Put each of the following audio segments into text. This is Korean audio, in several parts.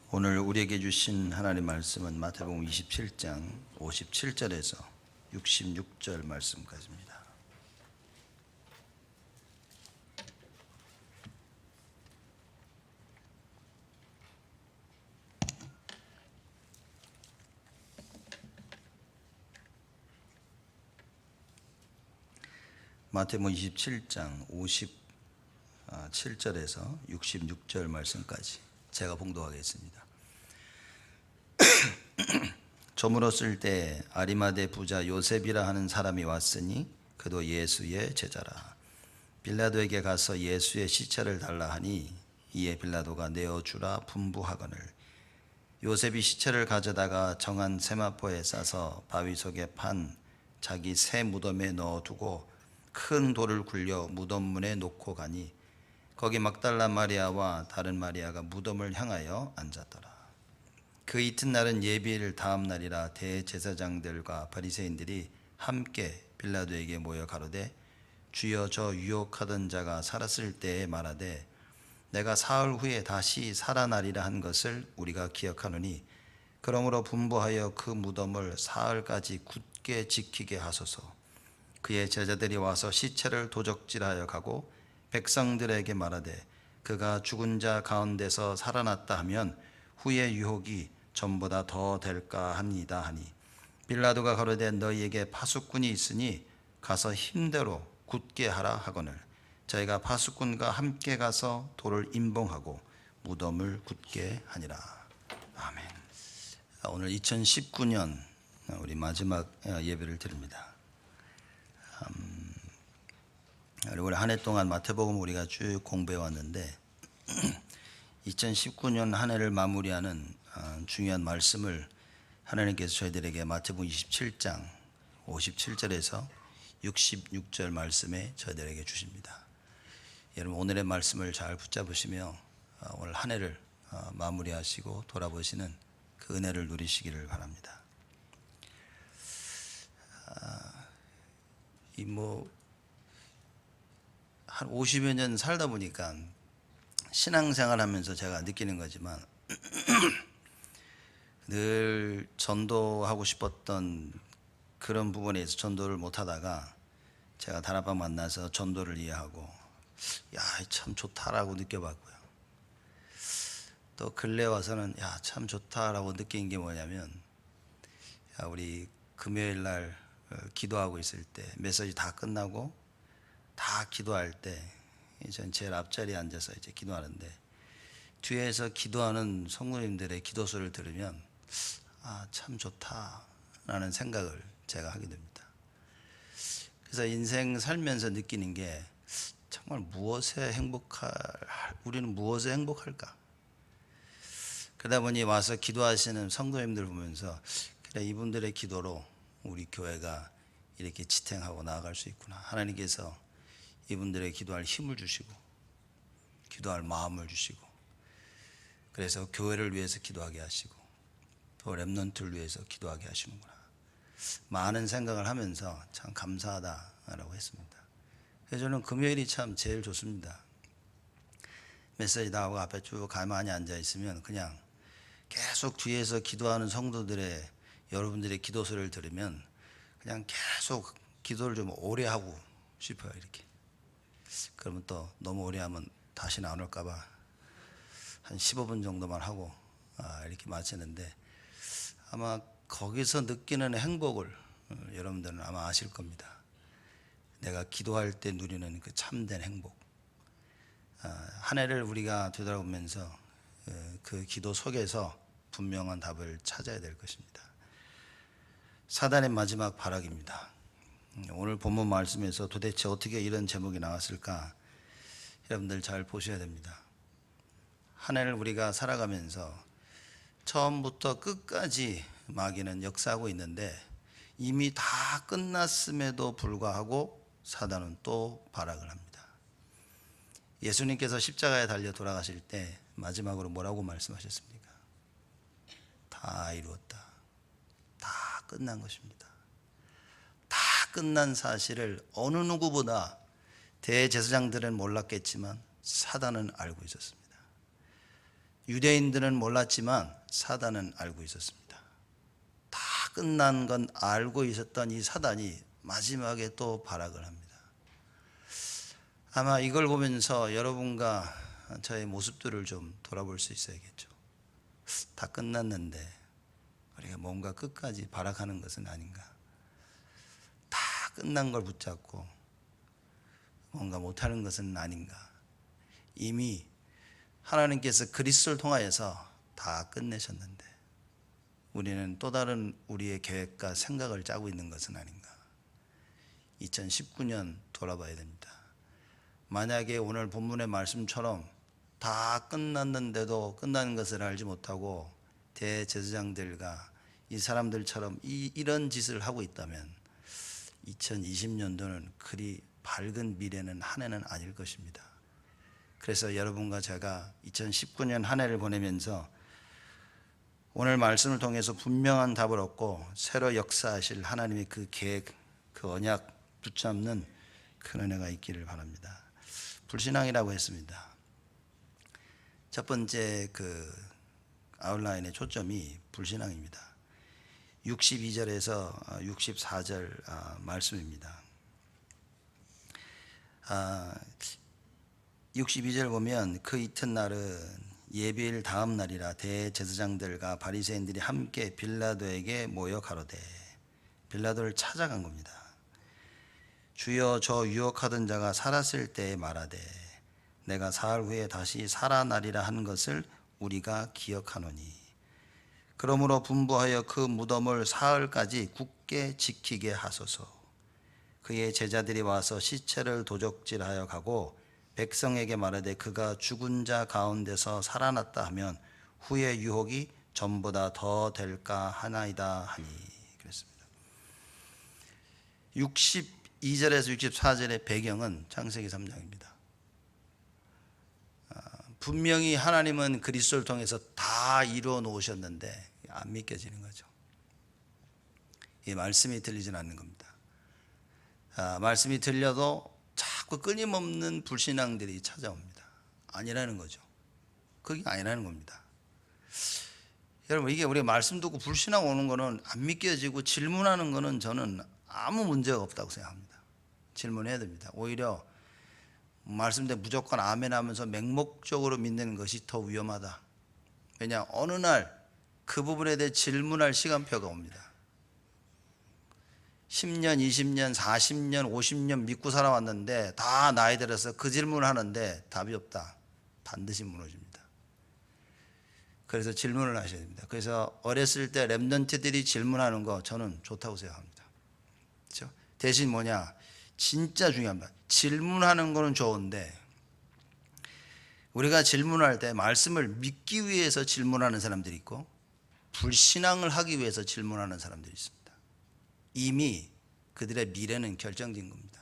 오늘 우리에게 주신 하나님 말씀은 마태복음 27장 57절에서 66절 말씀까지입니다. 마태복음 27장 57절에서 66절 말씀까지 제가 봉독하겠습니다. 저물었을 때 아리마대 부자 요셉이라 하는 사람이 왔으니 그도 예수의 제자라. 빌라도에게 가서 예수의 시체를 달라 하니 이에 빌라도가 내어주라 분부하거늘 요셉이 시체를 가져다가 정한 세마포에 싸서 바위 속에 판 자기 새 무덤에 넣어두고 큰 돌을 굴려 무덤 문에 놓고 가니 거기 막달라 마리아와 다른 마리아가 무덤을 향하여 앉았더라. 그 이튿날은 예비일 다음 날이라 대제사장들과 바리새인들이 함께 빌라도에게 모여 가로되 주여 저 유혹하던 자가 살았을 때에 말하되 내가 사흘 후에 다시 살아나리라 한 것을 우리가 기억하노니 그러므로 분부하여 그 무덤을 사흘까지 굳게 지키게 하소서. 그의 제자들이 와서 시체를 도적질하여 가고 백성들에게 말하되 그가 죽은 자 가운데서 살아났다 하면 후의 유혹이 전보다 더 될까 합니다 하니 빌라도가 가로되 너희에게 파수꾼이 있으니 가서 힘대로 굳게 하라 하거늘 저희가 파수꾼과 함께 가서 돌을 임봉하고 무덤을 굳게 하니라. 아멘. 오늘 2019년 우리 마지막 예배를 드립니다. 올 한 해 동안 마태복음 우리가 쭉 공부해 왔는데 2019년 한 해를 마무리하는 중요한 말씀을 하나님께서 저희들에게 마태복음 27장 57절에서 66절 말씀에 저희들에게 주십니다. 여러분 오늘의 말씀을 잘 붙잡으시며 오늘 한 해를 마무리하시고 돌아보시는 그 은혜를 누리시기를 바랍니다. 한 50여 년 살다 보니까 신앙생활 하면서 제가 느끼는 거지만 늘 전도하고 싶었던 그런 부분에서 전도를 못 하다가 제가 다락방 만나서 전도를 이해하고 야, 참 좋다라고 느껴봤고요. 또 근래 와서는 야, 참 좋다라고 느낀 게 뭐냐면 우리 금요일 날 기도하고 있을 때 메시지 다 끝나고 다 기도할 때 전 제일 앞자리에 앉아서 이제 기도하는데 뒤에서 기도하는 성도님들의 기도소리를 들으면 참 좋다라는 생각을 제가 하게 됩니다. 그래서 인생 살면서 느끼는 게 정말 우리는 무엇에 행복할까? 그러다 보니 와서 기도하시는 성도님들 보면서 그래 이분들의 기도로 우리 교회가 이렇게 지탱하고 나아갈 수 있구나. 하나님께서 이분들의 기도할 힘을 주시고 기도할 마음을 주시고 그래서 교회를 위해서 기도하게 하시고 또 렘넌트를 위해서 기도하게 하시는구나. 많은 생각을 하면서 참 감사하다라고 했습니다. 그래서 저는 금요일이 참 제일 좋습니다. 메시지 나오고 앞에 쭉 가만히 앉아 있으면 그냥 계속 뒤에서 기도하는 성도들의 여러분들의 기도 소리를 들으면 그냥 계속 기도를 좀 오래 하고 싶어요. 이렇게. 그러면 또 너무 오래 하면 다시 안 올까봐 한 15분 정도만 하고 이렇게 마치는데 아마 거기서 느끼는 행복을 여러분들은 아마 아실 겁니다. 내가 기도할 때 누리는 그 참된 행복. 한 해를 우리가 되돌아보면서 그 기도 속에서 분명한 답을 찾아야 될 것입니다. 사단의 마지막 발악입니다. 오늘 본문 말씀에서 도대체 어떻게 이런 제목이 나왔을까? 여러분들 잘 보셔야 됩니다. 한 해를 우리가 살아가면서 처음부터 끝까지 마귀는 역사하고 있는데 이미 다 끝났음에도 불구하고 사단은 또 발악을 합니다. 예수님께서 십자가에 달려 돌아가실 때 마지막으로 뭐라고 말씀하셨습니까? 다 이루었다. 다 끝난 것입니다. 다 끝난 사실을 어느 누구보다 대제사장들은 몰랐겠지만 사단은 알고 있었습니다. 유대인들은 몰랐지만 사단은 알고 있었습니다. 다 끝난 건 알고 있었던 이 사단이 마지막에 또 발악을 합니다. 아마 이걸 보면서 여러분과 저의 모습들을 좀 돌아볼 수 있어야겠죠. 다 끝났는데 우리가 뭔가 끝까지 발악하는 것은 아닌가. 다 끝난 걸 붙잡고 뭔가 못하는 것은 아닌가. 이미 하나님께서 그리스도를 통하여서 다 끝내셨는데 우리는 또 다른 우리의 계획과 생각을 짜고 있는 것은 아닌가. 2019년 돌아봐야 됩니다. 만약에 오늘 본문의 말씀처럼 다 끝났는데도 끝나는 것을 알지 못하고 대제사장들과 이 사람들처럼 이런 짓을 하고 있다면 2020년도는 그리 밝은 미래는 한 해는 아닐 것입니다. 그래서 여러분과 제가 2019년 한 해를 보내면서 오늘 말씀을 통해서 분명한 답을 얻고 새로 역사하실 하나님의 그 계획, 그 언약 붙잡는 큰 은혜가 있기를 바랍니다. 불신앙이라고 했습니다. 첫 번째 그 아웃라인의 초점이 불신앙입니다. 62절에서 64절 말씀입니다. 62절 보면 그 이튿날은 예비일 다음 날이라 대제사장들과 바리새인들이 함께 빌라도에게 모여 가로되, 빌라도를 찾아간 겁니다. 주여, 저 유혹하던 자가 살았을 때에 말하되 내가 사흘 후에 다시 살아나리라 하는 것을 우리가 기억하노니 그러므로 분부하여 그 무덤을 사흘까지 굳게 지키게 하소서. 그의 제자들이 와서 시체를 도적질하여 가고 백성에게 말하되 그가 죽은 자 가운데서 살아났다 하면 후의 유혹이 전보다 더 될까 하나이다 하니. 그랬습니다. 62절에서 64절의 배경은 창세기 3장입니다. 분명히 하나님은 그리스도를 통해서 다 이루어 놓으셨는데 안 믿겨지는 거죠. 이 말씀이 들리진 않는 겁니다. 말씀이 들려도 자꾸 끊임없는 불신앙들이 찾아옵니다. 아니라는 거죠. 그게 아니라는 겁니다. 여러분, 이게 우리 말씀 듣고 불신앙 오는 거는 안 믿겨지고 질문하는 거는 저는 아무 문제가 없다고 생각합니다. 질문해야 됩니다. 오히려 말씀대 무조건 아멘 하면서 맹목적으로 믿는 것이 더 위험하다. 왜냐, 어느 날 그 부분에 대해 질문할 시간표가 옵니다. 10년, 20년, 40년, 50년 믿고 살아왔는데 다 나이 들어서 그 질문을 하는데 답이 없다. 반드시 무너집니다. 그래서 질문을 하셔야 됩니다. 그래서 어렸을 때 렘넌트들이 질문하는 거 저는 좋다고 생각합니다. 그렇죠? 대신 뭐냐, 진짜 중요합니다. 질문하는 거는 좋은데 우리가 질문할 때 말씀을 믿기 위해서 질문하는 사람들이 있고 불신앙을 하기 위해서 질문하는 사람들이 있습니다. 이미 그들의 미래는 결정된 겁니다.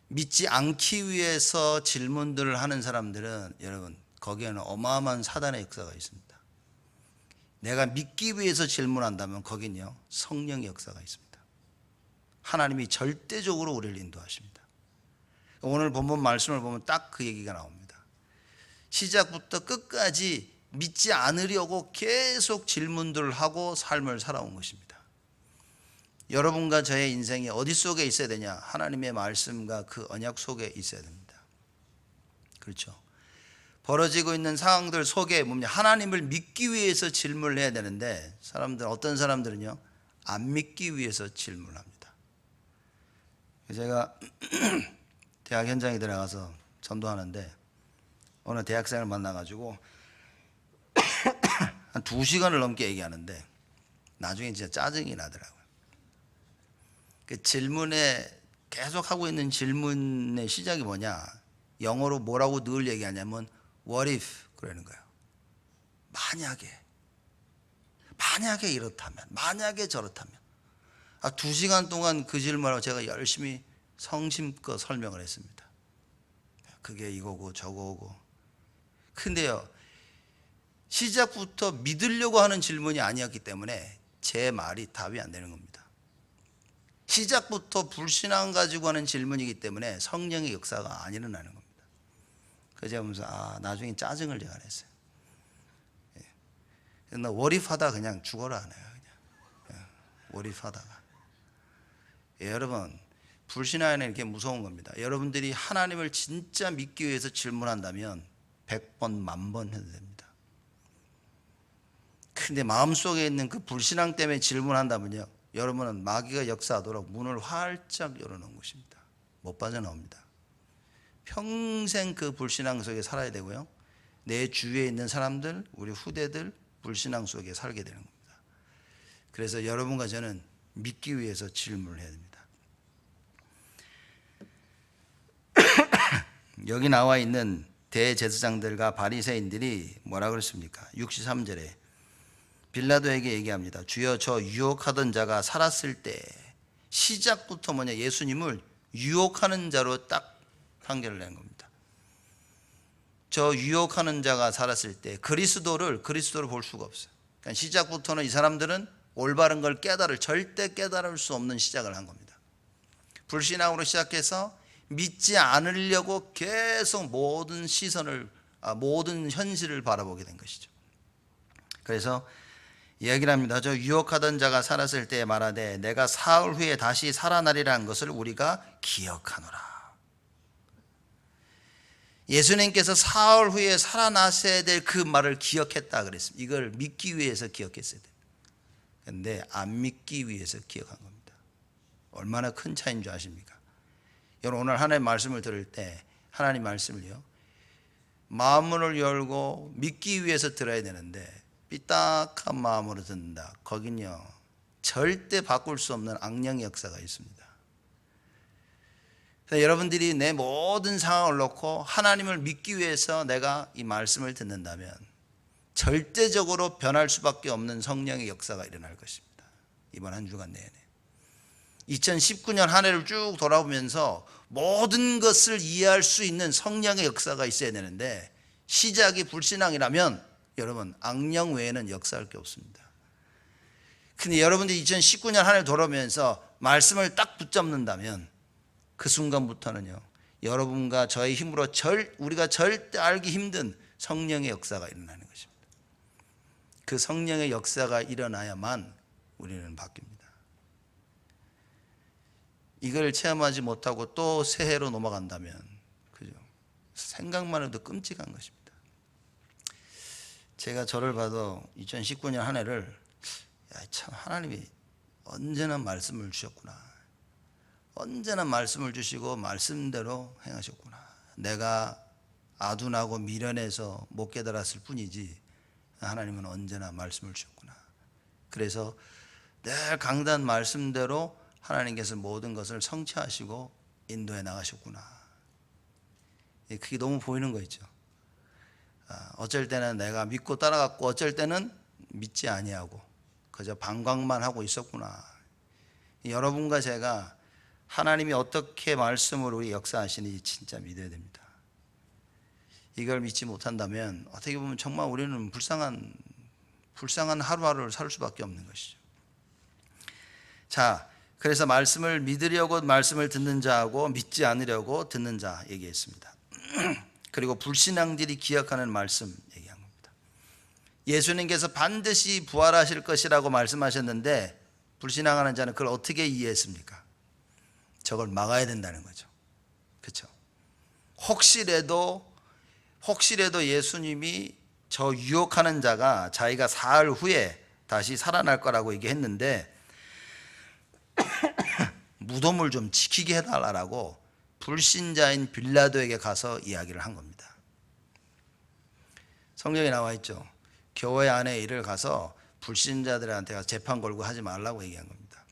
믿지 않기 위해서 질문들을 하는 사람들은 여러분, 거기에는 어마어마한 사단의 역사가 있습니다. 내가 믿기 위해서 질문한다면 거기는요, 성령의 역사가 있습니다. 하나님이 절대적으로 우리를 인도하십니다. 오늘 본문 말씀을 보면 딱 그 얘기가 나옵니다. 시작부터 끝까지 믿지 않으려고 계속 질문들을 하고 삶을 살아온 것입니다. 여러분과 저의 인생이 어디 속에 있어야 되냐? 하나님의 말씀과 그 언약 속에 있어야 됩니다. 그렇죠? 벌어지고 있는 상황들 속에 뭡니까? 하나님을 믿기 위해서 질문을 해야 되는데 어떤 사람들은요, 안 믿기 위해서 질문합니다. 제가 대학 현장에 들어가서 전도하는데 어느 대학생을 만나가지고 한 2시간을 넘게 얘기하는데 나중에 진짜 짜증이 나더라고요. 그 질문에 계속 하고 있는 질문의 시작이 뭐냐, 영어로 뭐라고 늘 얘기하냐면 what if 그러는 거예요. 만약에 이렇다면, 만약에 저렇다면. 2시간 동안 그 질문을 제가 열심히 성심껏 설명을 했습니다. 그게 이거고 저거고. 근데요, 시작부터 믿으려고 하는 질문이 아니었기 때문에 제 말이 답이 안 되는 겁니다. 시작부터 불신앙 가지고 하는 질문이기 때문에 성령의 역사가 안 일어나는 겁니다. 그래서 제가 보면서 나중에 짜증을 제가 냈어요. 너 월입하다 그냥 죽어라 하네요. 그냥 월입하다가. 예, 여러분 불신앙에는 이렇게 무서운 겁니다. 여러분들이 하나님을 진짜 믿기 위해서 질문한다면 100번, 10,000번 해도 됩니다. 근데 마음속에 있는 그 불신앙 때문에 질문한다면요, 여러분은 마귀가 역사하도록 문을 활짝 열어놓은 것입니다. 못 빠져나옵니다. 평생 그 불신앙 속에 살아야 되고요, 내 주위에 있는 사람들, 우리 후대들 불신앙 속에 살게 되는 겁니다. 그래서 여러분과 저는 믿기 위해서 질문을 해야 됩니다. 여기 나와 있는 대제사장들과 바리새인들이 뭐라 그랬습니까? 63절에 빌라도에게 얘기합니다. 주여, 저 유혹하던 자가 살았을 때, 시작부터 뭐냐, 예수님을 유혹하는 자로 딱 판결을 낸 겁니다. 저 유혹하는 자가 살았을 때 그리스도를 볼 수가 없어요. 그러니까 시작부터는 이 사람들은 올바른 걸 절대 깨달을 수 없는 시작을 한 겁니다. 불신앙으로 시작해서 믿지 않으려고 계속 모든 시선을, 모든 현실을 바라보게 된 것이죠. 그래서 이야기를 합니다. 저 유혹하던 자가 살았을 때 말하되 내가 사흘 후에 다시 살아나리라는 것을 우리가 기억하노라. 예수님께서 사흘 후에 살아나셔야 될 그 말을 기억했다 그랬습니다. 이걸 믿기 위해서 기억했어야 돼요. 그런데 안 믿기 위해서 기억한 겁니다. 얼마나 큰 차이인 줄 아십니까? 여러분, 오늘 하나님의 말씀을 들을 때 하나님 말씀을요, 마음문을 열고 믿기 위해서 들어야 되는데 삐딱한 마음으로 듣는다. 거긴요 절대 바꿀 수 없는 악령의 역사가 있습니다. 그래서 여러분들이 내 모든 상황을 놓고 하나님을 믿기 위해서 내가 이 말씀을 듣는다면 절대적으로 변할 수밖에 없는 성령의 역사가 일어날 것입니다. 이번 한 주간 내내 2019년 한 해를 쭉 돌아보면서 모든 것을 이해할 수 있는 성령의 역사가 있어야 되는데, 시작이 불신앙이라면 여러분 악령 외에는 역사할 게 없습니다. 근데 여러분들이 2019년 한 해를 돌아보면서 말씀을 딱 붙잡는다면 그 순간부터는요, 여러분과 저의 힘으로 우리가 절대 알기 힘든 성령의 역사가 일어나는 것입니다. 그 성령의 역사가 일어나야만 우리는 바뀝니다. 이걸 체험하지 못하고 또 새해로 넘어간다면, 그죠? 생각만 해도 끔찍한 것입니다. 제가 저를 봐도 2019년 한 해를, 참 하나님이 언제나 말씀을 주셨구나, 언제나 말씀을 주시고 말씀대로 행하셨구나, 내가 아둔하고 미련해서 못 깨달았을 뿐이지 하나님은 언제나 말씀을 주셨구나. 그래서 늘 강단 말씀대로 하나님께서 모든 것을 성취하시고 인도해 나가셨구나. 그게 너무 보이는 거 있죠. 어쩔 때는 내가 믿고 따라갔고 어쩔 때는 믿지 아니하고 그저 방광만 하고 있었구나. 여러분과 제가 하나님이 어떻게 말씀으로 우리 역사하시는지 진짜 믿어야 됩니다. 이걸 믿지 못한다면 어떻게 보면 정말 우리는 불쌍한 하루하루를 살 수밖에 없는 것이죠. 자, 그래서 말씀을 믿으려고 말씀을 듣는 자하고 믿지 않으려고 듣는 자 얘기했습니다. 그리고 불신앙들이 기억하는 말씀 얘기한 겁니다. 예수님께서 반드시 부활하실 것이라고 말씀하셨는데 불신앙하는 자는 그걸 어떻게 이해했습니까? 저걸 막아야 된다는 거죠. 그렇죠? 혹시라도 예수님이 저 유혹하는 자가 자기가 사흘 후에 다시 살아날 거라고 얘기했는데 무덤을 좀 지키게 해달라고 불신자인 빌라도에게 가서 이야기를 한 겁니다. 성경에 나와 있죠. 교회 안에 일을 가서 불신자들한테 가서 재판 걸고 하지 말라고 얘기한 겁니다.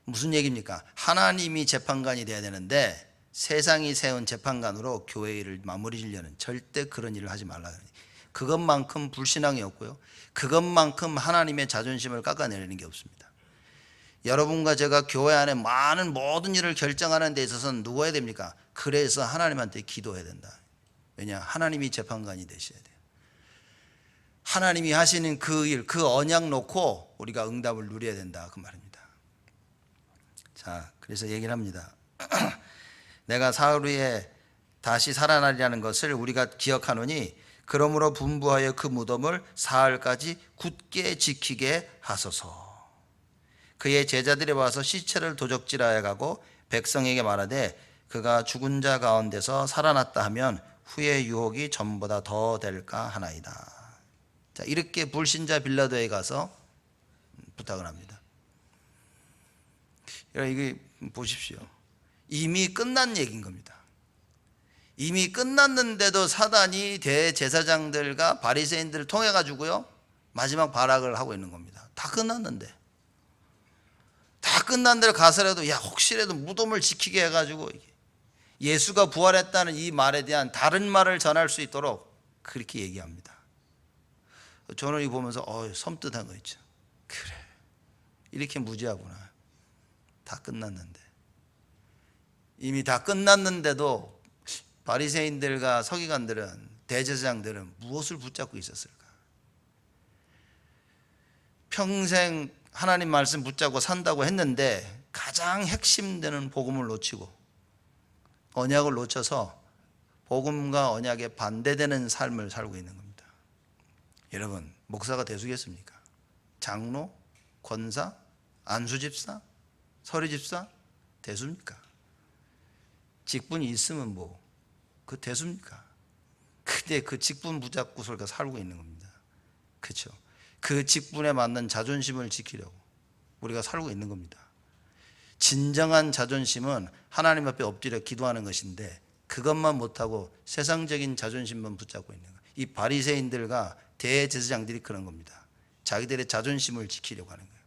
무슨 얘기입니까? 하나님이 재판관이 돼야 되는데 세상이 세운 재판관으로 교회 일을 마무리 지려는, 절대 그런 일을 하지 말라. 그것만큼 불신앙이 없고요, 그것만큼 하나님의 자존심을 깎아내리는 게 없습니다. 여러분과 제가 교회 안에 많은 모든 일을 결정하는 데 있어서는 누가 해야 됩니까? 그래서 하나님한테 기도해야 된다. 왜냐? 하나님이 재판관이 되셔야 돼요. 하나님이 하시는 그 일, 그 언약 놓고 우리가 응답을 누려야 된다, 그 말입니다. 자, 그래서 얘기를 합니다. 내가 사흘 후에 다시 살아나리라는 것을 우리가 기억하노니 그러므로 분부하여 그 무덤을 사흘까지 굳게 지키게 하소서. 그의 제자들이 와서 시체를 도적질하여 가고 백성에게 말하되 그가 죽은 자 가운데서 살아났다 하면 후의 유혹이 전보다 더 될까 하나이다. 자, 이렇게 불신자 빌라도에 가서 부탁을 합니다. 여러분, 이게 보십시오. 이미 끝난 얘기인 겁니다. 이미 끝났는데도 사단이 대제사장들과 바리새인들을 통해 가지고요 마지막 발악을 하고 있는 겁니다. 다 끝났는데, 다 끝난 대로 가서라도 야 혹시라도 무덤을 지키게 해가지고 예수가 부활했다는 이 말에 대한 다른 말을 전할 수 있도록 그렇게 얘기합니다. 저는 이거 보면서 섬뜩한 거 있죠. 그래, 이렇게 무지하구나. 다 끝났는데, 이미 다 끝났는데도 바리새인들과 서기관들은, 대제사장들은 무엇을 붙잡고 있었을까? 평생 하나님 말씀 붙잡고 산다고 했는데 가장 핵심되는 복음을 놓치고 언약을 놓쳐서 복음과 언약에 반대되는 삶을 살고 있는 겁니다. 여러분, 목사가 대수겠습니까? 장로, 권사, 안수집사, 서리집사 대수입니까? 직분이 있으면 그 대수입니까? 근데 그 직분 붙잡고서 우리가 살고 있는 겁니다. 그렇죠? 그 직분에 맞는 자존심을 지키려고 우리가 살고 있는 겁니다. 진정한 자존심은 하나님 앞에 엎드려 기도하는 것인데 그것만 못하고 세상적인 자존심만 붙잡고 있는 거예요. 이 바리새인들과 대제사장들이 그런 겁니다. 자기들의 자존심을 지키려고 하는 거예요.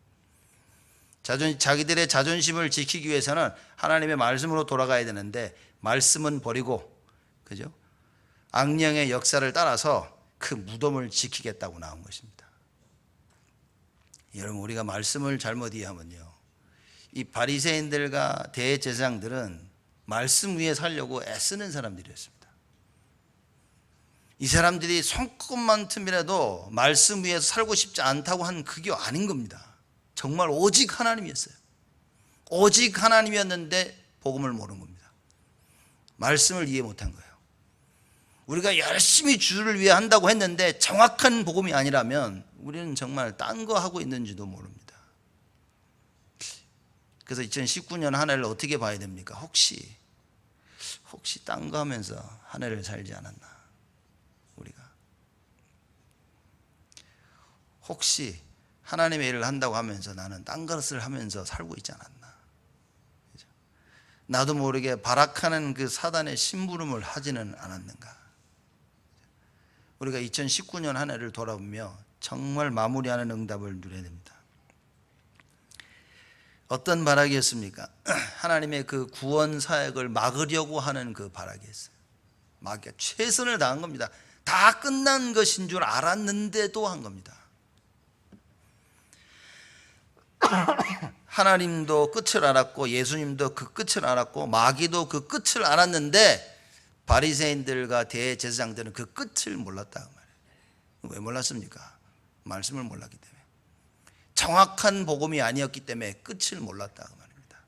자기들의 자존심을 지키기 위해서는 하나님의 말씀으로 돌아가야 되는데 말씀은 버리고, 그죠? 악령의 역사를 따라서 그 무덤을 지키겠다고 나온 것입니다. 여러분, 우리가 말씀을 잘못 이해하면요, 이 바리새인들과 대제사장들은 말씀 위에 살려고 애쓰는 사람들이었습니다. 이 사람들이 손끝만큼이라도 말씀 위에서 살고 싶지 않다고 한 그게 아닌 겁니다. 정말 오직 하나님이었어요. 오직 하나님이었는데 복음을 모르는 겁니다. 말씀을 이해 못한 거예요. 우리가 열심히 주를 위해 한다고 했는데 정확한 복음이 아니라면 우리는 정말 딴 거 하고 있는지도 모릅니다. 그래서 2019년 한 해를 어떻게 봐야 됩니까? 혹시 딴 거 하면서 한 해를 살지 않았나? 우리가 혹시 하나님의 일을 한다고 하면서 나는 딴 것을 하면서 살고 있지 않았나? 그죠? 나도 모르게 발악하는 그 사단의 심부름을 하지는 않았는가? 우리가 2019년 한 해를 돌아보며 정말 마무리하는 응답을 누려야 됩니다. 어떤 발악이었습니까? 하나님의 그 구원 사역을 막으려고 하는 그 발악이었어요. 최선을 다한 겁니다. 다 끝난 것인 줄 알았는데도 한 겁니다. 하나님도 끝을 알았고 예수님도 그 끝을 알았고 마귀도 그 끝을 알았는데 바리새인들과 대제사장들은 그 끝을 몰랐다 그 말이에요. 왜 몰랐습니까? 말씀을 몰랐기 때문에, 정확한 복음이 아니었기 때문에 끝을 몰랐다 그 말입니다.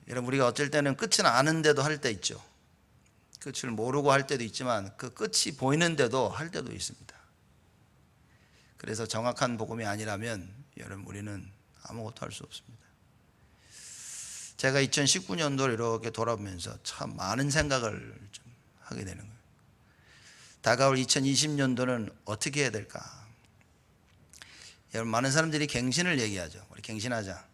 여러분, 우리가 어쩔 때는 끝은 아는데도 할 때 있죠. 끝을 모르고 할 때도 있지만 그 끝이 보이는데도 할 때도 있습니다. 그래서 정확한 복음이 아니라면 여러분, 우리는 아무것도 할 수 없습니다. 제가 2019년도를 이렇게 돌아보면서 참 많은 생각을 좀 하게 되는 거예요. 다가올 2020년도는 어떻게 해야 될까? 여러분, 많은 사람들이 갱신을 얘기하죠. 우리 갱신하자.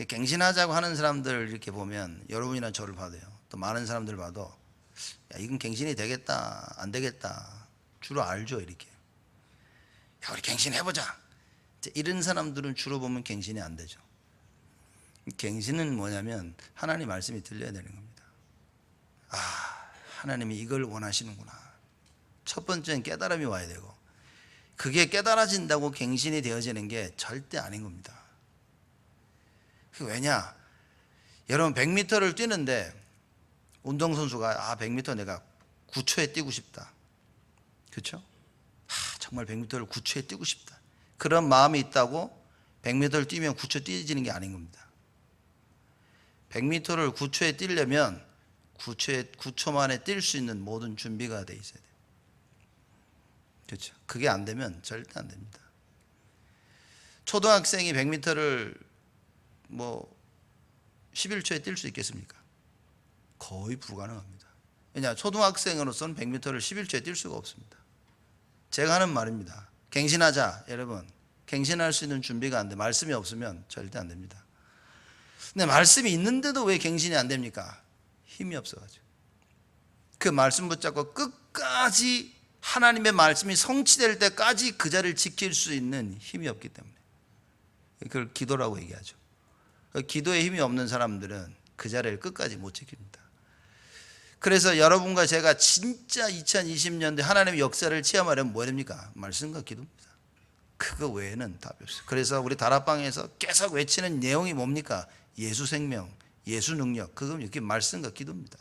갱신하자고 하는 사람들 이렇게 보면 여러분이나 저를 봐도요, 또 많은 사람들 봐도 야, 이건 갱신이 되겠다 안 되겠다 주로 알죠. 이렇게 야, 우리 갱신해보자, 이런 사람들은 주로 보면 갱신이 안 되죠. 갱신은 뭐냐면 하나님 말씀이 들려야 되는 겁니다. 하나님이 이걸 원하시는구나. 첫 번째는 깨달음이 와야 되고, 그게 깨달아진다고 갱신이 되어지는 게 절대 아닌 겁니다. 왜냐? 여러분, 100m를 뛰는데 운동선수가 100m 내가 9초에 뛰고 싶다, 그렇죠? 정말 100m를 9초에 뛰고 싶다, 그런 마음이 있다고 100m를 뛰면 9초 뛰어지는 게 아닌 겁니다. 100m를 9초에 뛰려면 9초 만에 뛸 수 있는 모든 준비가 돼 있어야 돼요. 그렇죠? 그게 안 되면 절대 안 됩니다. 초등학생이 100m를 뭐 11초에 뛸 수 있겠습니까? 거의 불가능합니다. 왜냐, 초등학생으로서는 100m를 11초에 뛸 수가 없습니다. 제가 하는 말입니다. 갱신하자, 여러분. 갱신할 수 있는 준비가 안 돼. 말씀이 없으면 절대 안 됩니다. 근데 말씀이 있는데도 왜 갱신이 안 됩니까? 힘이 없어가지고. 그 말씀 붙잡고 끝까지 하나님의 말씀이 성취될 때까지 그 자리를 지킬 수 있는 힘이 없기 때문에. 그걸 기도라고 얘기하죠. 기도에 힘이 없는 사람들은 그 자리를 끝까지 못 지킵니다. 그래서 여러분과 제가 진짜 2020년도에 하나님의 역사를 체험하려면 뭐 해야 됩니까? 말씀과 기도입니다. 그거 외에는 답이 없어요. 그래서 우리 다락방에서 계속 외치는 내용이 뭡니까? 예수 생명, 예수 능력. 그건 이렇게 말씀과 기도입니다.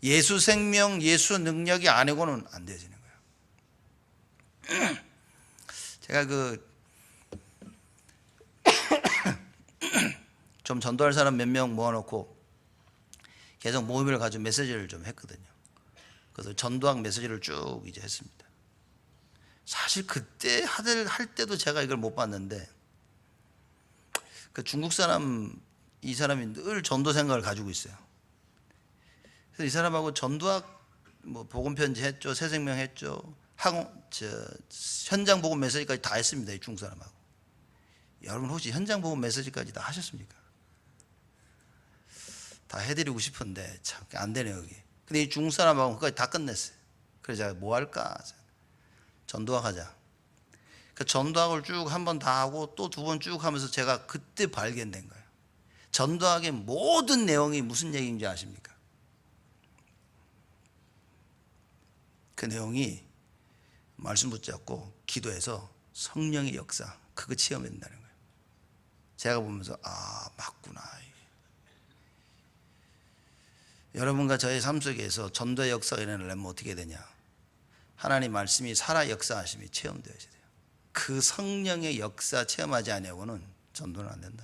예수 생명, 예수 능력이 아니고는 안 되지는 거예요. 제가 좀 전도할 사람 몇 명 모아놓고 계속 모임을 가지고 메시지를 좀 했거든요. 그래서 전도학 메시지를 쭉 이제 했습니다. 사실 그때 할 때도 제가 이걸 못 봤는데, 그 중국 사람, 이 사람이 늘 전도 생각을 가지고 있어요. 그래서 이 사람하고 전도학 뭐 복음 편지 했죠, 새 생명 했죠, 현장 복음 메시지까지 다 했습니다. 이 중국 사람하고. 여러분 혹시 현장 복음 메시지까지 다 하셨습니까? 다 해드리고 싶은데 참 안 되네요, 여기. 근데 이 중국 사람하고 그까지 다 끝냈어요. 그래서 제가 뭐 할까? 전도학 하자. 그 전도학을 쭉 한 번 다 하고 또 두 번 쭉 하면서 제가 그때 발견된 거예요. 전도학의 모든 내용이 무슨 얘기인지 아십니까? 그 내용이 말씀 붙잡고 기도해서 성령의 역사, 그거 체험한다는 거예요. 제가 보면서 맞구나. 여러분과 저의 삶 속에서 전도의 역사가 일어나려면 어떻게 되냐? 하나님 말씀이 살아 역사하심이 체험되어야 돼요. 그 성령의 역사 체험하지 않으려고는 전도는 안 된다.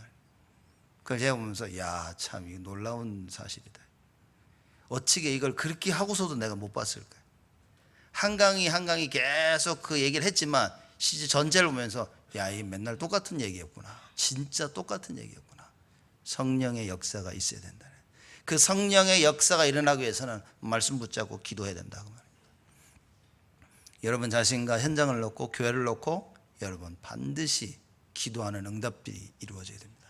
그걸 제가 보면서 참 이거 놀라운 사실이다. 어떻게 이걸 그렇게 하고서도 내가 못 봤을까? 한강이 계속 그 얘기를 했지만 시제 전체를 보면서 이 맨날 똑같은 얘기였구나. 진짜 똑같은 얘기였구나. 성령의 역사가 있어야 된다. 그 성령의 역사가 일어나기 위해서는 말씀 붙잡고 기도해야 된다고 말입니다. 여러분 자신과 현장을 놓고 교회를 놓고 여러분 반드시 기도하는 응답이 이루어져야 됩니다.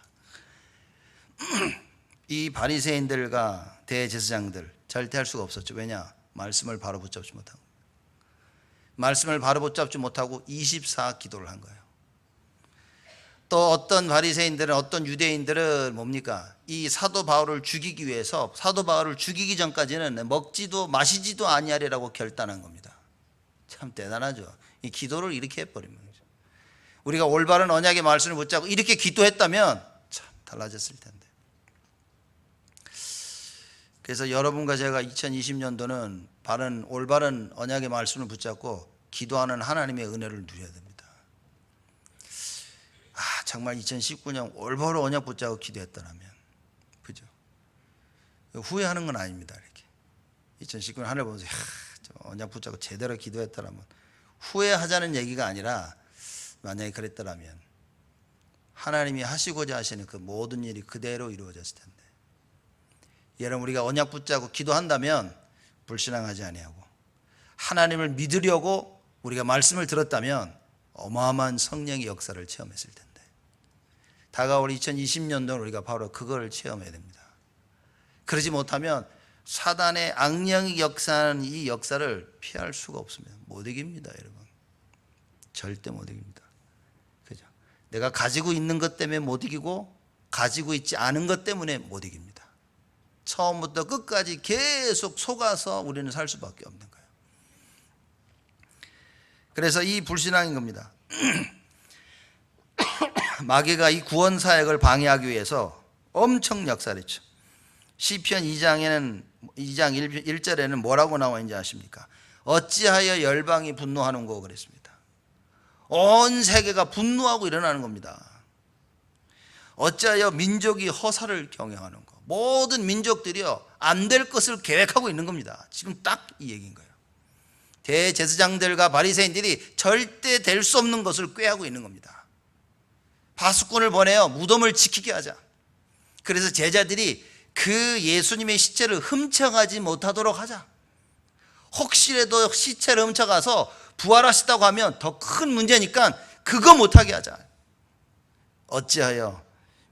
이 바리새인들과 대제사장들 절대 할 수가 없었죠. 왜냐? 말씀을 바로 붙잡지 못하고. 말씀을 바로 붙잡지 못하고 24 기도를 한 거예요. 또 어떤 바리새인들은, 어떤 유대인들은 뭡니까? 이 사도 바울을 죽이기 위해서, 사도 바울을 죽이기 전까지는 먹지도 마시지도 아니하리라고 결단한 겁니다. 참 대단하죠. 이 기도를 이렇게 해버리면 거죠. 우리가 올바른 언약의 말씀을 붙잡고 이렇게 기도했다면 참 달라졌을 텐데. 그래서 여러분과 제가 2020년도는 올바른 언약의 말씀을 붙잡고 기도하는 하나님의 은혜를 누려야 됩니다. 정말 2019년 올바로 언약 붙잡고 기도했더라면, 그죠? 후회하는 건 아닙니다. 이렇게 2019년 하늘 보면서 언약 붙잡고 제대로 기도했더라면, 후회하자는 얘기가 아니라 만약에 그랬더라면 하나님이 하시고자 하시는 그 모든 일이 그대로 이루어졌을 텐데. 여러분, 우리가 언약 붙잡고 기도한다면 불신앙하지 아니하고 하나님을 믿으려고 우리가 말씀을 들었다면 어마어마한 성령의 역사를 체험했을 텐데. 다가올 2020년도는 우리가 바로 그걸 체험해야 됩니다. 그러지 못하면 사단의 악령이 역사하는 이 역사를 피할 수가 없습니다. 못 이깁니다, 여러분. 절대 못 이깁니다. 그죠? 내가 가지고 있는 것 때문에 못 이기고 가지고 있지 않은 것 때문에 못 이깁니다. 처음부터 끝까지 계속 속아서 우리는 살 수밖에 없는 거예요. 그래서 이 불신앙인 겁니다. 마귀가 이 구원 사역을 방해하기 위해서 엄청 역사를 했죠. 시편 2장 1절에는 뭐라고 나와 있는지 아십니까? 어찌하여 열방이 분노하는고 그랬습니다. 온 세계가 분노하고 일어나는 겁니다. 어찌하여 민족이 허사를 경영하는고. 모든 민족들이요, 안 될 것을 계획하고 있는 겁니다. 지금 딱 이 얘기인 거예요. 대제사장들과 바리새인들이 절대 될 수 없는 것을 꾀하고 있는 겁니다. 파수꾼을 보내어 무덤을 지키게 하자. 그래서 제자들이 그 예수님의 시체를 훔쳐가지 못하도록 하자. 혹시라도 시체를 훔쳐가서 부활하셨다고 하면 더 큰 문제니까 그거 못하게 하자. 어찌하여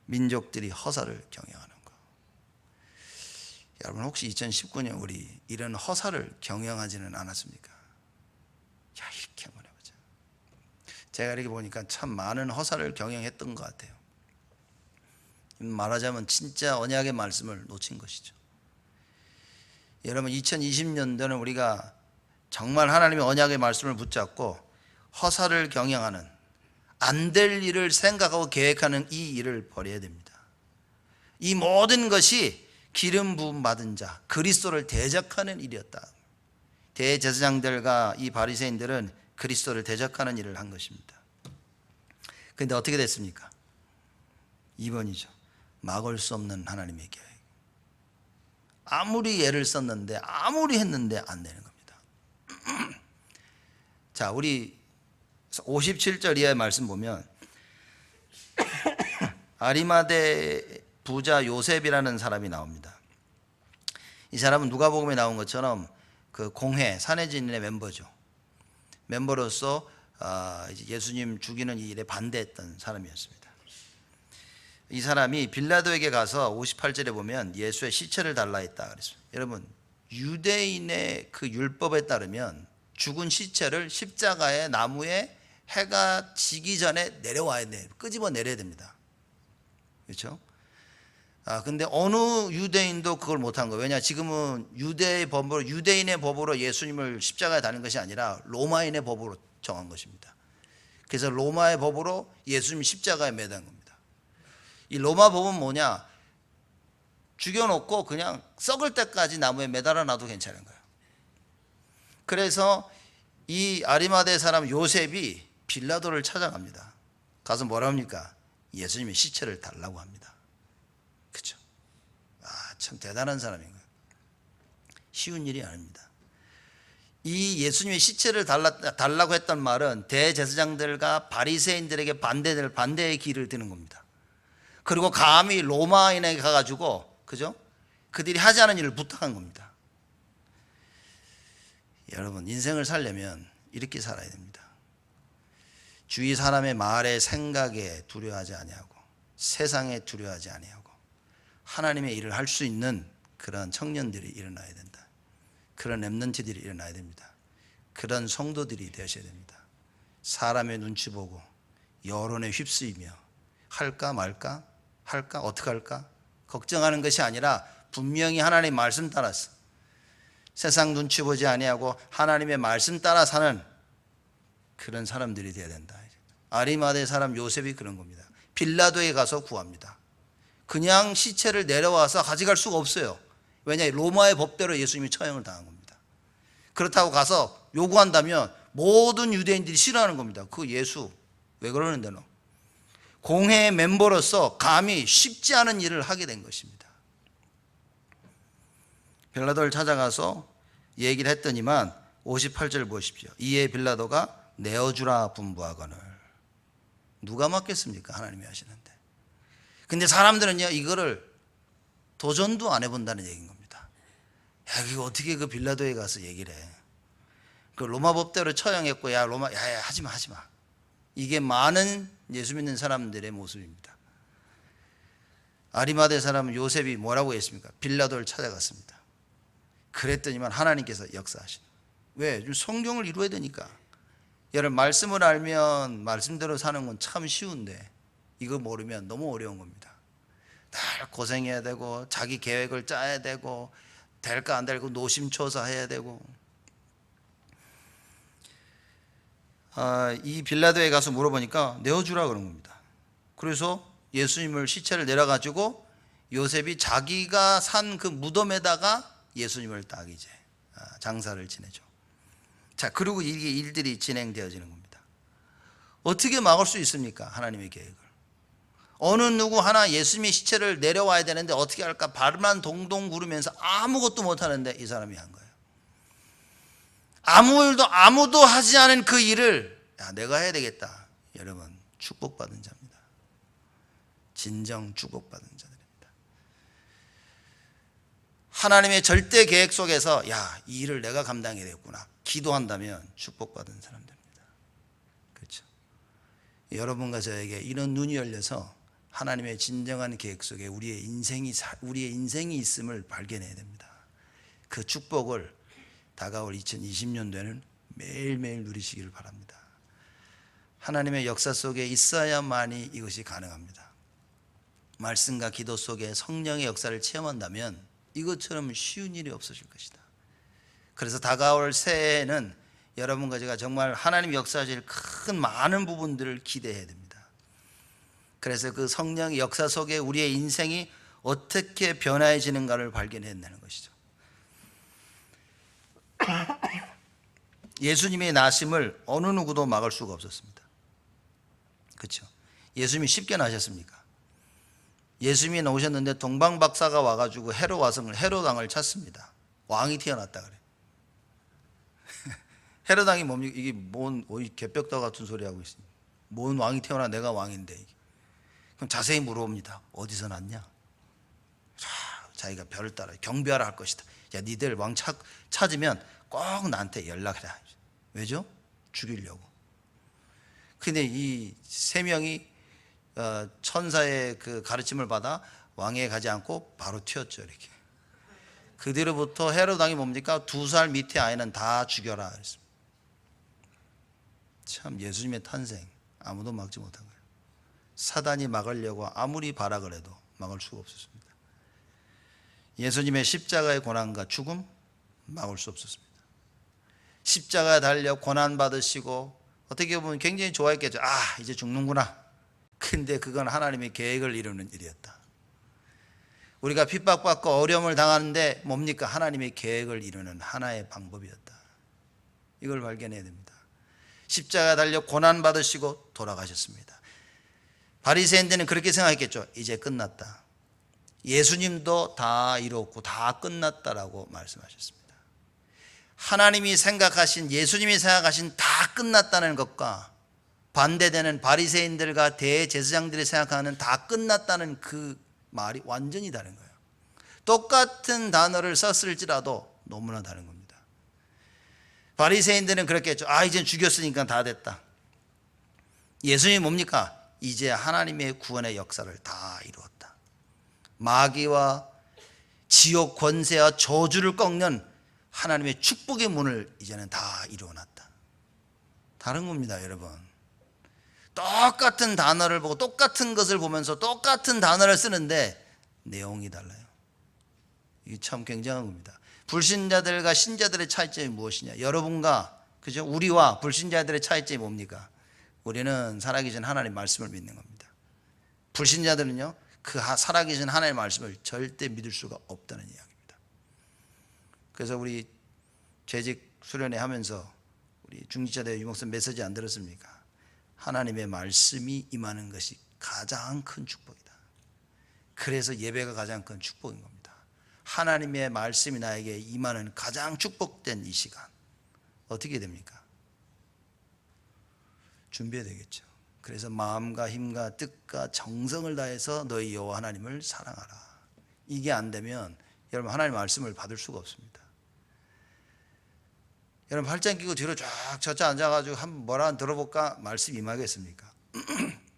민족들이 허사를 경영하는가. 여러분 혹시 2019년 우리 이런 허사를 경영하지는 않았습니까? 야, 이렇게 한번 해보자. 제가 이렇게 보니까 참 많은 허사를 경영했던 것 같아요. 말하자면 진짜 언약의 말씀을 놓친 것이죠. 여러분 2020년도는 우리가 정말 하나님의 언약의 말씀을 붙잡고 허사를 경영하는, 안 될 일을 생각하고 계획하는 이 일을 버려야 됩니다. 이 모든 것이 기름 부음 받은 자 그리스도를 대적하는 일이었다. 대제사장들과 이 바리새인들은 그리스도를 대적하는 일을 한 것입니다. 그런데 어떻게 됐습니까? 2번이죠. 막을 수 없는 하나님의 계획. 아무리 애를 썼는데 아무리 했는데 안 되는 겁니다. 자, 우리 57절 이하의 말씀 보면 아리마대 부자 요셉이라는 사람이 나옵니다. 이 사람은 누가복음에 나온 것처럼 그 공회 산헤드린의 멤버죠. 멤버로서 예수님 죽이는 이 일에 반대했던 사람이었습니다. 이 사람이 빌라도에게 가서 58절에 보면 예수의 시체를 달라 했다 그랬어요. 여러분 유대인의 그 율법에 따르면 죽은 시체를 십자가에 나무에 해가 지기 전에 내려와야 돼요. 끄집어 내려야 됩니다. 그렇죠? 근데 어느 유대인도 그걸 못한 거예요. 왜냐? 지금은 유대인의 법으로 예수님을 십자가에 달는 것이 아니라 로마인의 법으로 정한 것입니다. 그래서 로마의 법으로 예수님 십자가에 매단 겁니다. 이 로마 법은 뭐냐? 죽여놓고 그냥 썩을 때까지 나무에 매달아 놔도 괜찮은 거예요. 그래서 이 아리마대 사람 요셉이 빌라도를 찾아갑니다. 가서 뭐라 합니까? 예수님의 시체를 달라고 합니다. 그렇죠? 참 대단한 사람인 거예요. 쉬운 일이 아닙니다. 이 예수님의 시체를 달라고 했던 말은 대제사장들과 바리새인들에게 반대의 길을 드는 겁니다. 그리고 감히 로마인에게 가가지고, 그죠? 그들이 하지 않은 일을 부탁한 겁니다. 여러분 인생을 살려면 이렇게 살아야 됩니다. 주위 사람의 말에 생각에 두려워하지 아니하고 세상에 두려워하지 아니하고 하나님의 일을 할 수 있는 그런 청년들이 일어나야 된다. 그런 렘넌트들이 일어나야 됩니다. 그런 성도들이 되셔야 됩니다. 사람의 눈치 보고 여론에 휩쓰이며 할까 말까 할까 어떻게 할까 걱정하는 것이 아니라 분명히 하나님의 말씀 따라서 세상 눈치 보지 아니하고 하나님의 말씀 따라 사는 그런 사람들이 되어야 된다. 아리마대 사람 요셉이 그런 겁니다. 빌라도에 가서 구합니다. 그냥 시체를 내려와서 가져갈 수가 없어요. 왜냐? 로마의 법대로 예수님이 처형을 당한 겁니다. 그렇다고 가서 요구한다면 모든 유대인들이 싫어하는 겁니다. 그 예수 왜 그러는데 너? 공회의 멤버로서 감히 쉽지 않은 일을 하게 된 것입니다. 빌라도를 찾아가서 얘기를 했더니만 58절 보십시오. 이에 빌라도가 내어주라 분부하거늘. 누가 맡겠습니까? 하나님이 하시는데. 근데 사람들은요 이거를 도전도 안 해본다는 얘기인 겁니다. 야, 이거 어떻게 그 빌라도에 가서 얘기를 해? 그 로마 법대로 처형했고 야 하지마. 이게 많은 예수 믿는 사람들의 모습입니다. 아리마대 사람 요셉이 뭐라고 했습니까? 빌라도를 찾아갔습니다. 그랬더니만 하나님께서 역사하시는. 왜? 성경을 이루어야 되니까. 여러분 말씀을 알면 말씀대로 사는 건 참 쉬운데 이거 모르면 너무 어려운 겁니다. 날 고생해야 되고 자기 계획을 짜야 되고 될까 안 될까 노심초사해야 되고. 이 빌라도에 가서 물어보니까 내어주라 그런 겁니다. 그래서 예수님을 시체를 내려가지고 요셉이 자기가 산 그 무덤에다가 예수님을 딱 이제 장사를 지내죠. 자, 그리고 이게 일들이 진행되어지는 겁니다. 어떻게 막을 수 있습니까? 하나님의 계획을. 어느 누구 하나 예수님의 시체를 내려와야 되는데 어떻게 할까 발만 동동 구르면서 아무것도 못하는데 이 사람이 한 거예요. 아무 일도 아무도 하지 않은 그 일을 내가 해야 되겠다. 여러분, 축복받은 자입니다. 진정 축복받은 자들입니다. 하나님의 절대 계획 속에서 이 일을 내가 감당해야 되겠구나 기도한다면 축복받은 사람들입니다. 그렇죠? 여러분과 저에게 이런 눈이 열려서 하나님의 진정한 계획 속에 우리의 인생이 있음을 발견해야 됩니다. 그 축복을 다가올 2020년도에는 매일매일 누리시기를 바랍니다. 하나님의 역사 속에 있어야만이 이것이 가능합니다. 말씀과 기도 속에 성령의 역사를 체험한다면 이것처럼 쉬운 일이 없어질 것이다. 그래서 다가올 새해에는 여러분과 제가 정말 하나님 역사하실 큰 많은 부분들을 기대해야 됩니다. 그래서 그 성령의 역사 속에 우리의 인생이 어떻게 변화해지는가를 발견해내는 것이죠. 예수님의 나심을 어느 누구도 막을 수가 없었습니다. 그렇죠? 예수님이 쉽게 나셨습니까? 예수님이 나오셨는데 동방박사가 와가지고 헤롯 왕을 찾습니다. 왕이 태어났다 그래. 헤롯 왕이 뭡니까? 이게 뭔 개벽다 같은 소리 하고 있습니다. 뭔 왕이 태어나 내가 왕인데. 그럼 자세히 물어봅니다. 어디서 났냐? 자기가 별을 따라 경배하라 할 것이다. 야, 니들 왕 찾으면 꼭 나한테 연락해라. 왜죠? 죽이려고. 근데 이 세 명이 천사의 그 가르침을 받아 왕에 가지 않고 바로 튀었죠. 이렇게. 그 뒤로부터 헤롯 왕이 뭡니까? 2살 밑에 아이는 다 죽여라 그랬습니다. 참 예수님의 탄생 아무도 막지 못한 거예요. 사단이 막으려고 아무리 발악을 해도 막을 수가 없었습니다. 예수님의 십자가의 고난과 죽음 막을 수 없었습니다. 십자가에 달려 고난 받으시고 어떻게 보면 굉장히 좋아했겠죠. 이제 죽는구나. 근데 그건 하나님의 계획을 이루는 일이었다. 우리가 핍박받고 어려움을 당하는데 뭡니까? 하나님의 계획을 이루는 하나의 방법이었다. 이걸 발견해야 됩니다. 십자가에 달려 고난 받으시고 돌아가셨습니다. 바리새인들은 그렇게 생각했겠죠. 이제 끝났다. 예수님도 다 이뤘고 다 끝났다라고 말씀하셨습니다. 하나님이 생각하신, 예수님이 생각하신 다 끝났다는 것과 반대되는 바리새인들과 대제사장들이 생각하는 다 끝났다는 그 말이 완전히 다른 거예요. 똑같은 단어를 썼을지라도 너무나 다른 겁니다. 바리새인들은 그렇게 했죠. 이제 죽였으니까 다 됐다. 예수님이 뭡니까? 이제 하나님의 구원의 역사를 다 이루었다. 마귀와 지옥 권세와 저주를 꺾는 하나님의 축복의 문을 이제는 다 이루어놨다. 다른 겁니다, 여러분. 똑같은 단어를 보고 똑같은 것을 보면서 똑같은 단어를 쓰는데 내용이 달라요. 이게 참 굉장한 겁니다. 불신자들과 신자들의 차이점이 무엇이냐? 여러분과 그죠? 우리와 불신자들의 차이점이 뭡니까? 우리는 살아계신 하나님 말씀을 믿는 겁니다. 불신자들은요, 그 살아계신 하나님의 말씀을 절대 믿을 수가 없다는 이야기입니다. 그래서 우리 재직 수련회 하면서 우리 중지자대 유목선 메시지 안 들었습니까? 하나님의 말씀이 임하는 것이 가장 큰 축복이다. 그래서 예배가 가장 큰 축복인 겁니다. 하나님의 말씀이 나에게 임하는 가장 축복된 이 시간 어떻게 됩니까? 준비해야 되겠죠. 그래서 마음과 힘과 뜻과 정성을 다해서 너희 여호와 하나님을 사랑하라. 이게 안 되면 여러분 하나님의 말씀을 받을 수가 없습니다. 여러분 팔짱 끼고 뒤로 쫙 젖자 앉아가지고 한번 뭐라 들어볼까? 말씀 임하겠습니까?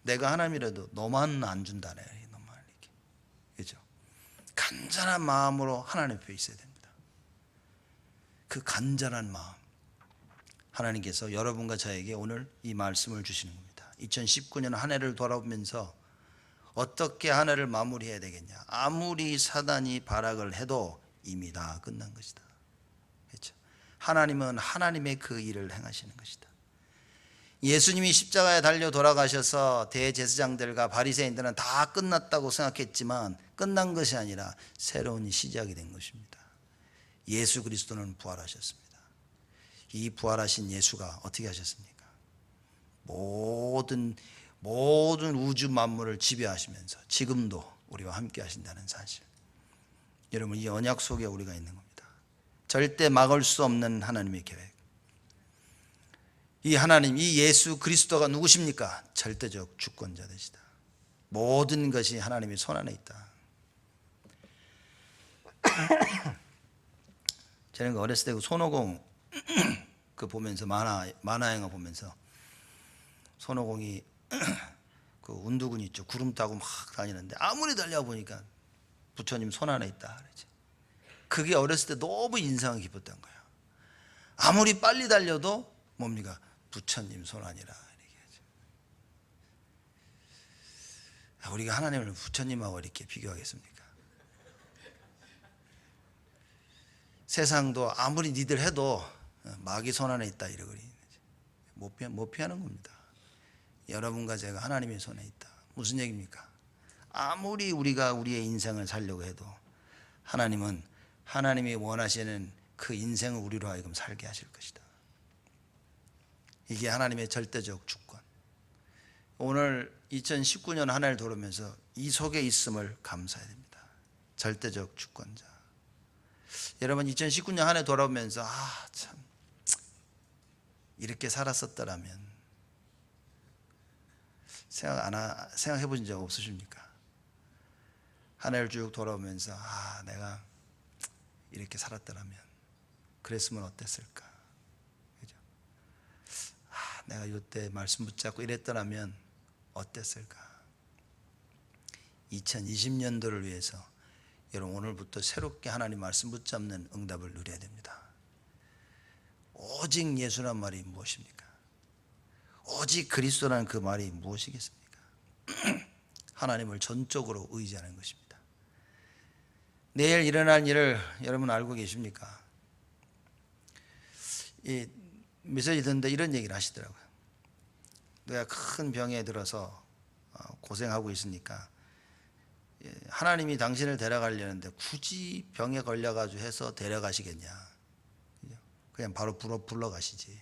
내가 하나님이라도 너만 안 준다네. 너만 이렇게. 그죠? 간절한 마음으로 하나님 앞에 있어야 됩니다. 그 간절한 마음. 하나님께서 여러분과 저에게 오늘 이 말씀을 주시는 겁니다. 2019년 한 해를 돌아보면서 어떻게 한 해를 마무리해야 되겠냐? 아무리 사단이 발악을 해도 이미 다 끝난 것이다. 그렇죠? 하나님은 하나님의 그 일을 행하시는 것이다. 예수님이 십자가에 달려 돌아가셔서 대제사장들과 바리새인들은 다 끝났다고 생각했지만 끝난 것이 아니라 새로운 시작이 된 것입니다. 예수 그리스도는 부활하셨습니다. 이 부활하신 예수가 어떻게 하셨습니까? 모든 우주 만물을 지배하시면서 지금도 우리와 함께 하신다는 사실. 여러분, 이 언약 속에 우리가 있는 겁니다. 절대 막을 수 없는 하나님의 계획. 이 하나님, 이 예수 그리스도가 누구십니까? 절대적 주권자 되시다. 모든 것이 하나님의 손 안에 있다. 저는 어렸을 때 그 손오공 그 보면서 만화 영화 보면서 손오공이 그 운두군 있죠. 구름 타고 막 다니는데 아무리 달려보니까 부처님 손 안에 있다 그러죠. 그게 어렸을 때 너무 인상 깊었던 거예요. 아무리 빨리 달려도 뭡니까? 부처님 손 안이라 얘기하죠. 우리가 하나님을 부처님하고 이렇게 비교하겠습니까? 세상도 아무리 니들 해도 마귀 손 안에 있다 이러거든요. 못 피하는 겁니다. 여러분과 제가 하나님의 손에 있다. 무슨 얘기입니까? 아무리 우리가 우리의 인생을 살려고 해도 하나님은 하나님이 원하시는 그 인생을 우리로 하여금 살게 하실 것이다. 이게 하나님의 절대적 주권. 오늘 2019년 한 해를 돌아오면서 이 속에 있음을 감사해야 됩니다. 절대적 주권자. 여러분, 2019년 한 해 돌아오면서 참 이렇게 살았었더라면 생각해 보신 적 없으십니까? 한 해를 쭉 돌아오면서 내가 이렇게 살았더라면 그랬으면 어땠을까? 그죠? 내가 이때 말씀 붙잡고 이랬더라면 어땠을까? 2020년도를 위해서 여러분, 오늘부터 새롭게 하나님 말씀 붙잡는 응답을 누려야 됩니다. 오직 예수란 말이 무엇입니까? 오직 그리스도라는 그 말이 무엇이겠습니까? 하나님을 전적으로 의지하는 것입니다. 내일 일어날 일을 여러분 알고 계십니까? 이 메시지 듣는데 이런 얘기를 하시더라고요. 내가 큰 병에 들어서 고생하고 있으니까 하나님이 당신을 데려가려는데 굳이 병에 걸려가지고 해서 데려가시겠냐? 그냥 바로 불러가시지.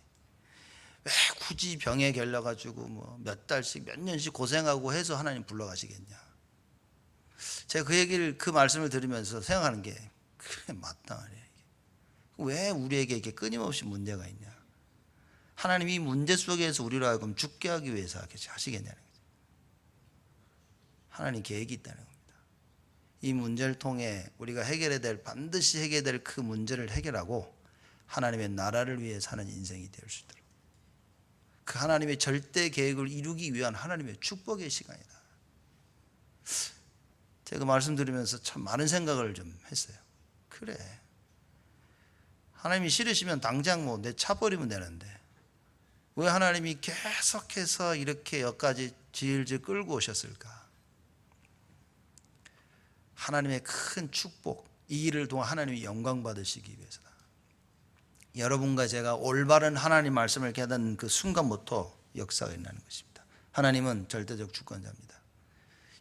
왜 굳이 병에 걸려가지고 뭐 몇 달씩 몇 년씩 고생하고 해서 하나님 불러가시겠냐? 제가 그 말씀을 들으면서 생각하는 게 그래 맞다 말이에요. 왜 우리에게 이렇게 끊임없이 문제가 있냐? 하나님이 이 문제 속에서 우리로 하여금 죽게 하기 위해서 하시겠냐는 거죠. 하나님 계획이 있다는 겁니다. 이 문제를 통해 우리가 반드시 해결해야 될 그 문제를 해결하고 하나님의 나라를 위해 사는 인생이 될 수 있도록, 그 하나님의 절대 계획을 이루기 위한 하나님의 축복의 시간이다. 제가 말씀 드리면서 참 많은 생각을 좀 했어요. 그래, 하나님이 싫으시면 당장 뭐 내 차 버리면 되는데 왜 하나님이 계속해서 이렇게 여기까지 질질 끌고 오셨을까? 하나님의 큰 축복, 이 일을 통해 하나님이 영광 받으시기 위해서다. 여러분과 제가 올바른 하나님 말씀을 깨닫는 그 순간부터 역사가 일어나는 것입니다. 하나님은 절대적 주권자입니다.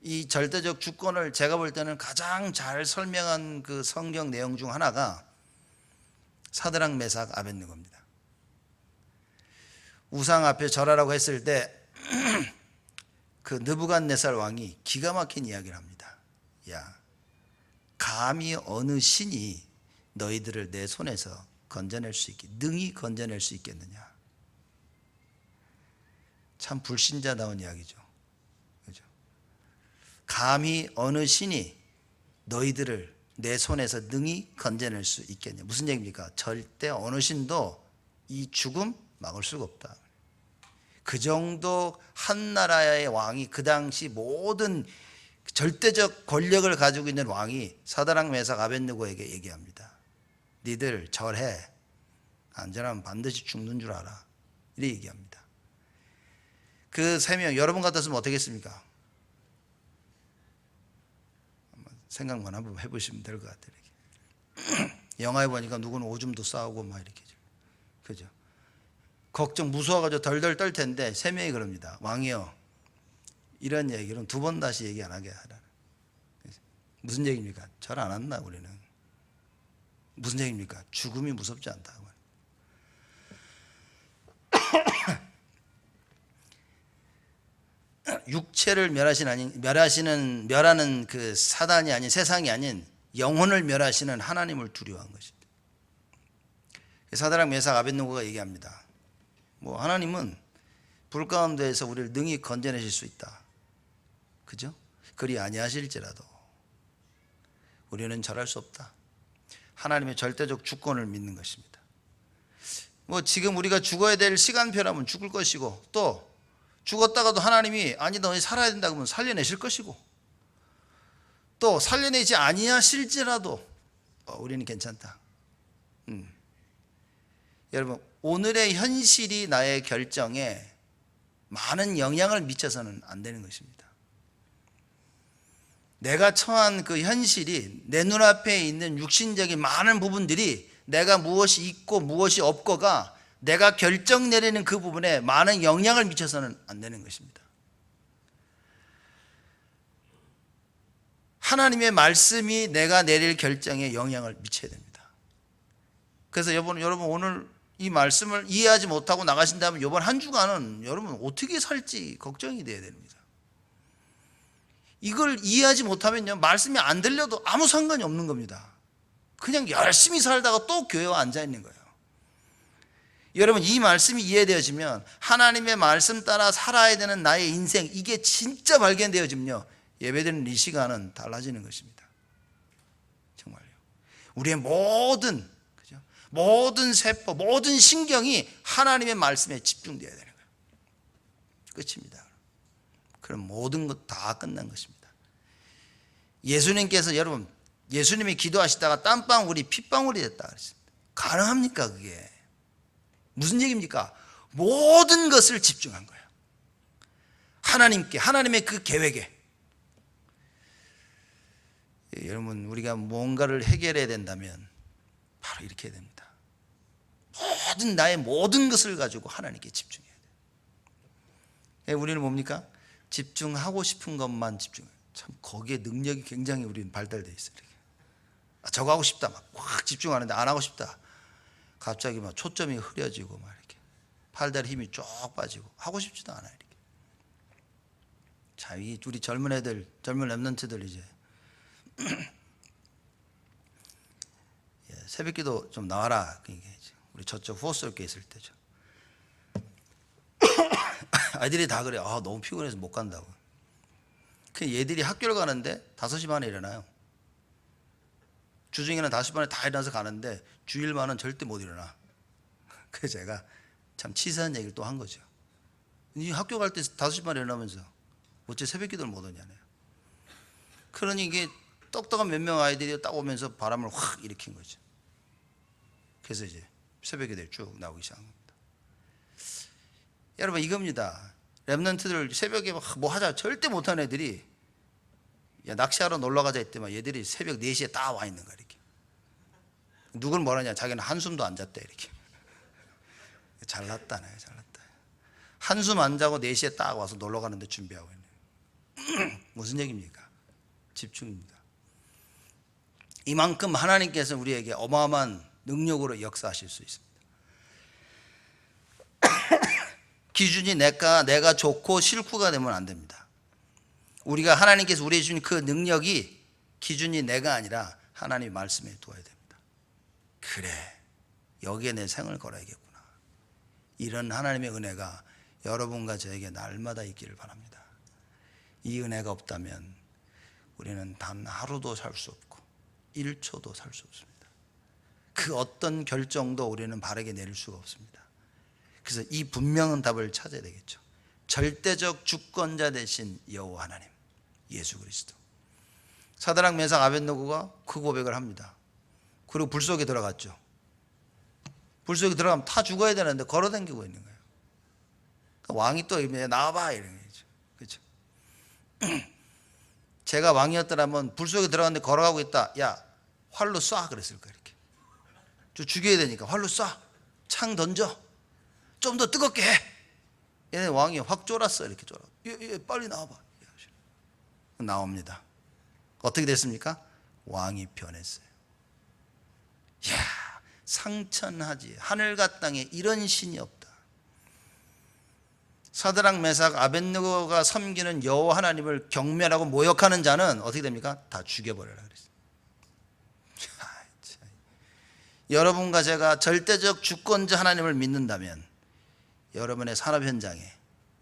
이 절대적 주권을 제가 볼 때는 가장 잘 설명한 그 성경 내용 중 하나가 사드락 메삭 아벳느고입니다. 우상 앞에 절하라고 했을 때 그 느부갓네살 왕이 기가 막힌 이야기를 합니다. 야, 감히 어느 신이 너희들을 내 손에서 건져낼 수 있게, 능히 건져낼 수 있겠느냐? 참 불신자다운 이야기죠. 그죠? 감히 어느 신이 너희들을 내 손에서 능히 건져낼 수 있겠냐? 무슨 얘기입니까? 절대 어느 신도 이 죽음 막을 수가 없다. 그 정도 한 나라의 왕이, 그 당시 모든 절대적 권력을 가지고 있는 왕이 사드락 메삭 아벳느고에게 얘기합니다. 니들 절해. 안 절하면 반드시 죽는 줄 알아. 이렇게 얘기합니다. 그 세 명, 여러분 같았으면 어떻겠습니까? 생각만 한번 해보시면 될 것 같아요. 영화에 보니까 누구는 오줌도 싸우고 막 이렇게. 그죠? 걱정 무서워가지고 덜덜 떨 텐데 세 명이 그럽니다. 왕이여, 이런 얘기는 두 번 다시 얘기 안 하게 하라. 무슨 얘기입니까? 절 안 한다 우리는. 무슨 얘기입니까? 죽음이 무섭지 않다. 육체를 멸하는 그 사단이 아닌, 세상이 아닌 영혼을 멸하시는 하나님을 두려워한 것입니다. 사드락 메삭 아벳느고가 얘기합니다. 뭐 하나님은 불 가운데에서 우리를 능히 건져내실 수 있다. 그죠? 그리 아니하실지라도 우리는 절할 수 없다. 하나님의 절대적 주권을 믿는 것입니다. 뭐 지금 우리가 죽어야 될 시간표라면 죽을 것이고, 또 죽었다가도 하나님이 아니 너희 살아야 된다 그러면 살려내실 것이고, 또 살려내지 아니하실지라도 우리는 괜찮다. 여러분, 오늘의 현실이 나의 결정에 많은 영향을 미쳐서는 안 되는 것입니다. 내가 처한 그 현실이, 내 눈앞에 있는 육신적인 많은 부분들이 내가 무엇이 있고 무엇이 없고가 내가 결정 내리는 그 부분에 많은 영향을 미쳐서는 안 되는 것입니다. 하나님의 말씀이 내가 내릴 결정에 영향을 미쳐야 됩니다. 그래서 여러분 오늘 이 말씀을 이해하지 못하고 나가신다면 이번 한 주간은 여러분 어떻게 살지 걱정이 돼야 됩니다. 이걸 이해하지 못하면요, 말씀이 안 들려도 아무 상관이 없는 겁니다. 그냥 열심히 살다가 또 교회에 앉아 있는 거예요. 여러분, 이 말씀이 이해되어지면 하나님의 말씀 따라 살아야 되는 나의 인생, 이게 진짜 발견되어지면요, 예배드리는 이 시간은 달라지는 것입니다. 정말요. 우리의 모든 세포, 모든 신경이 하나님의 말씀에 집중되어야 되는 거예요. 끝입니다. 그럼 모든 것 다 끝난 것입니다. 예수님께서, 여러분, 예수님이 기도하시다가 땀방울이 핏방울이 됐다 그랬습니다. 가능합니까 그게? 무슨 얘기입니까? 모든 것을 집중한 거예요. 하나님께, 하나님의 그 계획에. 여러분, 우리가 뭔가를 해결해야 된다면 바로 이렇게 해야 됩니다. 나의 모든 것을 가지고 하나님께 집중해야 돼요. 우리는 뭡니까? 집중하고 싶은 것만 집중해요. 참 거기에 능력이 굉장히 우리는 발달되어 있어요. 저거 하고 싶다 막 확 집중하는데, 안 하고 싶다 갑자기 막 초점이 흐려지고 막 이렇게 팔다리 힘이 쭉 빠지고 하고 싶지도 않아요. 이렇게. 자, 이 우리 젊은 애들, 젊은 랩런트들 이제 새벽기도 좀 나와라. 우리 저쪽 후어스럽게 있을 때죠. 아이들이 다 그래요. 너무 피곤해서 못 간다고. 그 얘들이 학교를 가는데 5시 반에 일어나요. 주중에는 5시 반에 다 일어나서 가는데 주일만은 절대 못 일어나. 그래서 제가 참 치사한 얘기를 또 한 거죠. 이 학교 갈 때 5시 반에 일어나면서 어째 새벽기도를 못 오냐네요. 그러니 이게 똑똑한 몇 명 아이들이 딱 오면서 바람을 확 일으킨 거죠. 그래서 이제 새벽기도에 쭉 나오기 시작한 겁니다. 여러분, 이겁니다. 랩런트들 새벽에 뭐 하자 절대 못하는 애들이, 야, 낚시하러 놀러 가자 했더만 얘들이 새벽 4시에 딱 와 있는 거야. 이렇게. 누군 뭐라냐, 자기는 한숨도 안 잤대. 이렇게. 잘났다네, 잘났다. 한숨 안 자고 4시에 딱 와서 놀러 가는데 준비하고 있네. 무슨 얘기입니까? 집중입니다. 이만큼 하나님께서 우리에게 어마어마한 능력으로 역사하실 수 있습니다. 기준이 내가 좋고 싫고가 되면 안 됩니다. 우리가 하나님께서 우리에게 주신 그 능력이 기준이 내가 아니라 하나님의 말씀에 두어야 됩니다. 그래, 여기에 내 생을 걸어야겠구나. 이런 하나님의 은혜가 여러분과 저에게 날마다 있기를 바랍니다. 이 은혜가 없다면 우리는 단 하루도 살 수 없고 1초도 살 수 없습니다. 그 어떤 결정도 우리는 바르게 내릴 수가 없습니다. 그래서 이 분명한 답을 찾아야 되겠죠. 절대적 주권자 되신 여호와 하나님, 예수 그리스도. 사드락 메삭 아벳느고가 그 고백을 합니다. 그리고 불 속에 들어갔죠. 불 속에 들어가면 다 죽어야 되는데 걸어다니고 있는 거예요. 왕이 또 나와봐 이런 거죠. 그렇죠? 제가 왕이었더라면 불 속에 들어갔는데 걸어가고 있다. 야, 활로 쏴 그랬을 거예요. 이렇게. 저 죽여야 되니까 활로 쏴. 창 던져. 좀 더 뜨겁게 해. 얘네 왕이 확 쫄았어. 이렇게 쫄아. 빨리 나와봐. 나옵니다. 어떻게 됐습니까? 왕이 변했어요. 이야, 상천하지. 하늘과 땅에 이런 신이 없다. 사드락 메삭 아벳느고가 섬기는 여호와 하나님을 경멸하고 모욕하는 자는 어떻게 됩니까? 다 죽여버려라 그랬어요. 여러분과 제가 절대적 주권자 하나님을 믿는다면 여러분의 산업 현장에,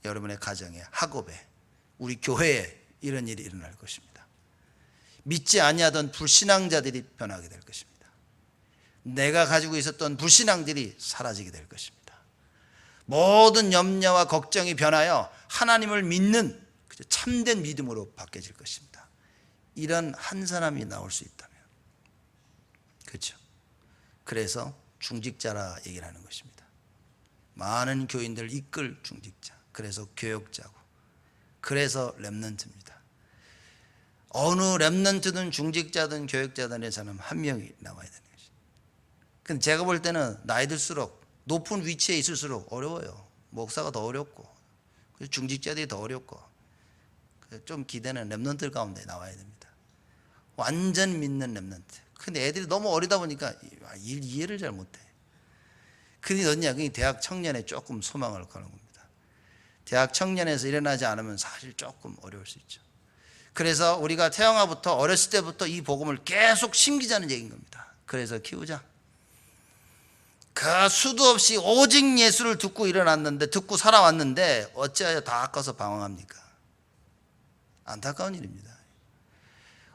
여러분의 가정에, 학업에, 우리 교회에 이런 일이 일어날 것입니다. 믿지 아니하던 불신앙자들이 변하게 될 것입니다. 내가 가지고 있었던 불신앙들이 사라지게 될 것입니다. 모든 염려와 걱정이 변하여 하나님을 믿는 참된 믿음으로 바뀌어질 것입니다. 이런 한 사람이 나올 수 있다면. 그렇죠? 그래서 중직자라 얘기를 하는 것입니다. 많은 교인들을 이끌 중직자, 그래서 교역자고, 그래서 렘넌트입니다. 어느 렘넌트든 중직자든 교역자든의 사람 한 명이 나와야 되는 것입니다. 근데 제가 볼 때는 나이 들수록 높은 위치에 있을수록 어려워요. 목사가 더 어렵고 중직자들이 더 어렵고, 좀 기대는 렘넌트 가운데 나와야 됩니다. 완전 믿는 렘넌트. 근데 애들이 너무 어리다 보니까 이해를 잘 못해. 그게 어디냐? 그게 대학 청년에 조금 소망을 거는 겁니다. 대학 청년에서 일어나지 않으면 사실 조금 어려울 수 있죠. 그래서 우리가 태영아부터 어렸을 때부터 이 복음을 계속 심기자는 얘기인 겁니다. 그래서 키우자. 그 수도 없이 오직 예수를 듣고 일어났는데, 듣고 살아왔는데 어찌하여 다 아까워서 방황합니까? 안타까운 일입니다.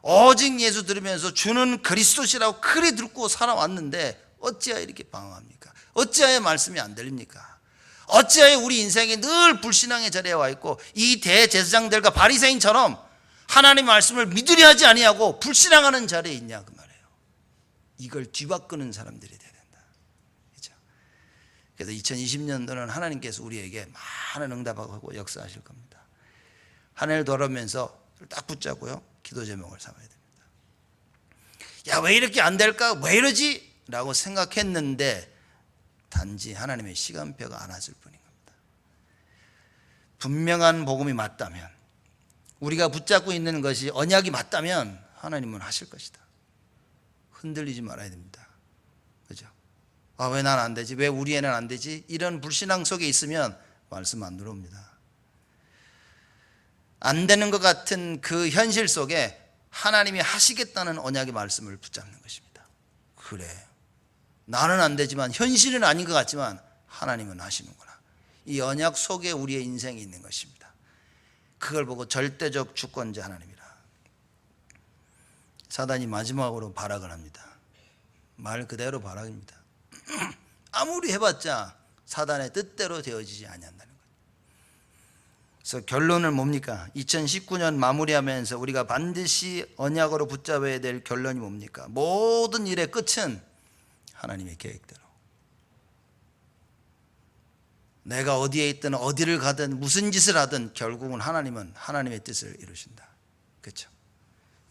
오직 예수 들으면서 주는 그리스도시라고 그리 듣고 살아왔는데 어찌하여 이렇게 방황합니까? 어찌하여 말씀이 안 들립니까? 어찌하여 우리 인생이 늘 불신앙의 자리에 와 있고 이 대제사장들과 바리새인처럼 하나님의 말씀을 믿으려 하지 아니하고 불신앙하는 자리에 있냐 그 말이에요. 이걸 뒤바꾸는 사람들이 돼야 된다. 그렇죠? 그래서 2020년도는 하나님께서 우리에게 많은 응답하고 역사하실 겁니다. 한 해를 돌아오면서 딱 붙잡고요, 기도 제목을 삼아야 됩니다. 야, 왜 이렇게 안 될까? 왜 이러지? 라고 생각했는데 단지 하나님의 시간표가 안 왔을 뿐인 겁니다. 분명한 복음이 맞다면, 우리가 붙잡고 있는 것이 언약이 맞다면 하나님은 하실 것이다. 흔들리지 말아야 됩니다. 그죠? 아, 왜 난 안 되지? 왜 우리 애는 안 되지? 이런 불신앙 속에 있으면 말씀 안 들어옵니다. 안 되는 것 같은 그 현실 속에 하나님이 하시겠다는 언약의 말씀을 붙잡는 것입니다. 그래, 나는 안 되지만, 현실은 아닌 것 같지만 하나님은 하시는구나. 이 언약 속에 우리의 인생이 있는 것입니다. 그걸 보고 절대적 주권자 하나님이라. 사단이 마지막으로 발악을 합니다. 말 그대로 발악입니다. 아무리 해봤자 사단의 뜻대로 되어지지 아니한다는 거예요. 그래서 결론은 뭡니까? 2019년 마무리하면서 우리가 반드시 언약으로 붙잡아야 될 결론이 뭡니까? 모든 일의 끝은 하나님의 계획대로. 내가 어디에 있든 어디를 가든 무슨 짓을 하든 결국은 하나님은 하나님의 뜻을 이루신다. 그렇죠?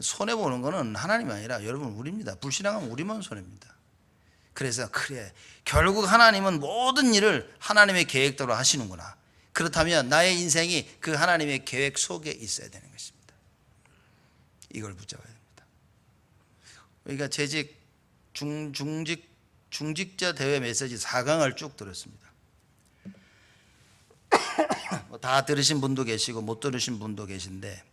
손해보는 거는 하나님이 아니라 여러분 우리입니다. 불신앙하면 우리만 손해입니다. 그래서 그래, 결국 하나님은 모든 일을 하나님의 계획대로 하시는구나. 그렇다면 나의 인생이 그 하나님의 계획 속에 있어야 되는 것입니다. 이걸 붙잡아야 됩니다. 우리가 재직, 중직자 대회 메시지 4강을 쭉 들었습니다. 다 들으신 분도 계시고 못 들으신 분도 계신데,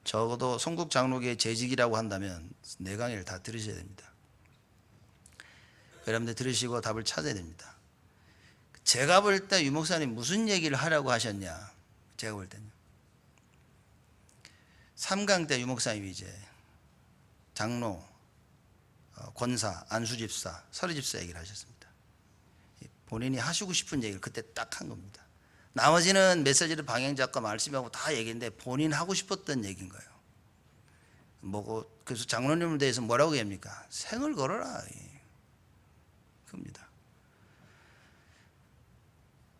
적어도 성국 장로교의 재직이라고 한다면 4강을 다 들으셔야 됩니다. 여러분들 들으시고 답을 찾아야 됩니다. 제가 볼 때 유 목사님 무슨 얘기를 하려고 하셨냐? 제가 볼 때는 3강 때 유 목사님이 이제 장로, 권사, 안수집사, 서류집사 얘기를 하셨습니다. 본인이 하시고 싶은 얘기를 그때 딱 한 겁니다. 나머지는 메시지를 방향잡고 말씀하고 다 얘기인데 본인 하고 싶었던 얘기인 거예요. 뭐고, 그래서 장로님에 대해서 뭐라고 얘기합니까? 생을 걸어라. 그겁니다.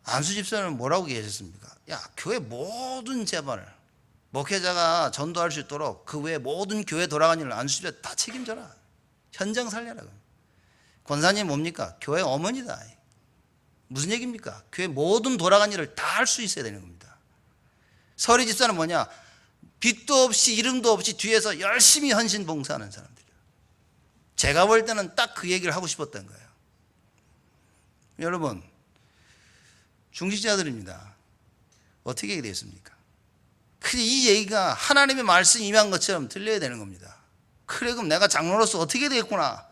안수집사는 뭐라고 얘기하셨습니까? 야, 교회 모든 재반을 목회자가 전도할 수 있도록 그 외에 모든 교회 돌아가는 일을 안수집사 다 책임져라. 현장 살려라. 권사님 뭡니까? 교회 어머니다. 무슨 얘기입니까? 교회 모든 돌아가는 일을 다 할 수 있어야 되는 겁니다. 서류집사는 뭐냐? 빛도 없이 이름도 없이 뒤에서 열심히 헌신 봉사하는 사람들이에요. 제가 볼 때는 딱 그 얘기를 하고 싶었던 거예요. 여러분, 중직자들입니다. 어떻게 되겠습니까? 이 얘기가 하나님의 말씀이 임한 것처럼 들려야 되는 겁니다. 그래, 그럼 내가 장로로서 어떻게 되겠구나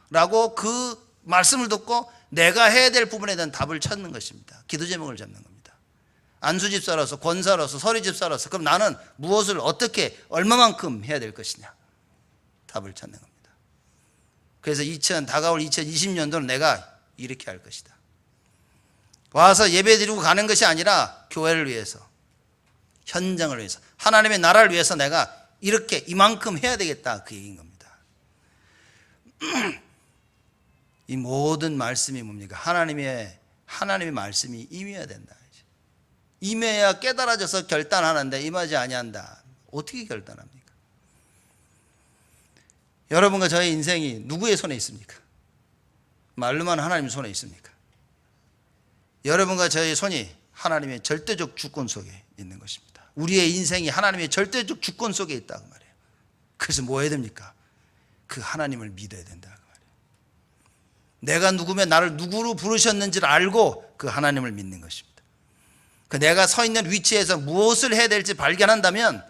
라고 그 말씀을 듣고 내가 해야 될 부분에 대한 답을 찾는 것입니다. 기도 제목을 잡는 겁니다. 안수집사로서, 권사로서, 서리집사로서 그럼 나는 무엇을 어떻게 얼마만큼 해야 될 것이냐, 답을 찾는 겁니다. 그래서 다가올 2020년도는 내가 이렇게 할 것이다. 와서 예배 드리고 가는 것이 아니라 교회를 위해서, 현장을 위해서, 하나님의 나라를 위해서 내가 이렇게 이만큼 해야 되겠다, 그 얘기인 겁니다. 이 모든 말씀이 뭡니까? 하나님의 말씀이 임해야 된다. 임해야 깨달아져서 결단하는데 임하지 아니한다. 어떻게 결단합니까? 여러분과 저의 인생이 누구의 손에 있습니까? 말로만 하나님 손에 있습니까? 여러분과 저의 손이 하나님의 절대적 주권 속에 있는 것입니다. 우리의 인생이 하나님의 절대적 주권 속에 있다고 말해요. 그래서 뭐 해야 됩니까? 그 하나님을 믿어야 된다고 말해요. 내가 누구면 나를 누구로 부르셨는지를 알고 그 하나님을 믿는 것입니다. 그 내가 서 있는 위치에서 무엇을 해야 될지 발견한다면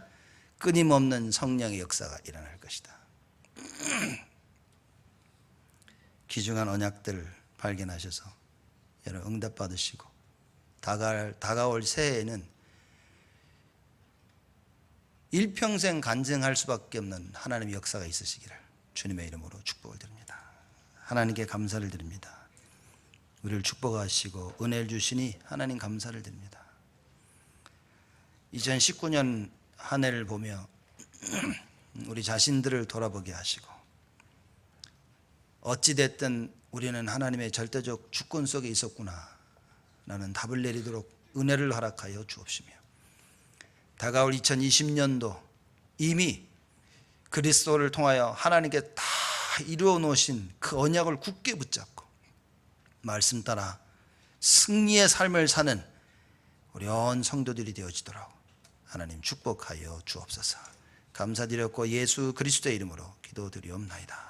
끊임없는 성령의 역사가 일어날 것이다. 귀중한 언약들을 발견하셔서 여러분 응답 받으시고 다가올 새해에는 일평생 간증할 수밖에 없는 하나님의 역사가 있으시기를 주님의 이름으로 축복을 드립니다. 하나님께 감사를 드립니다. 우리를 축복하시고 은혜를 주시니 하나님 감사를 드립니다. 2019년 한 해를 보며 우리 자신들을 돌아보게 하시고 어찌됐든 우리는 하나님의 절대적 주권 속에 있었구나 라는 답을 내리도록 은혜를 허락하여 주옵시며 다가올 2020년도 이미 그리스도를 통하여 하나님께 다 이루어 놓으신 그 언약을 굳게 붙잡고 말씀 따라 승리의 삶을 사는 우리 온 성도들이 되어지도록 하나님 축복하여 주옵소서. 감사드렸고 예수 그리스도의 이름으로 기도드리옵나이다.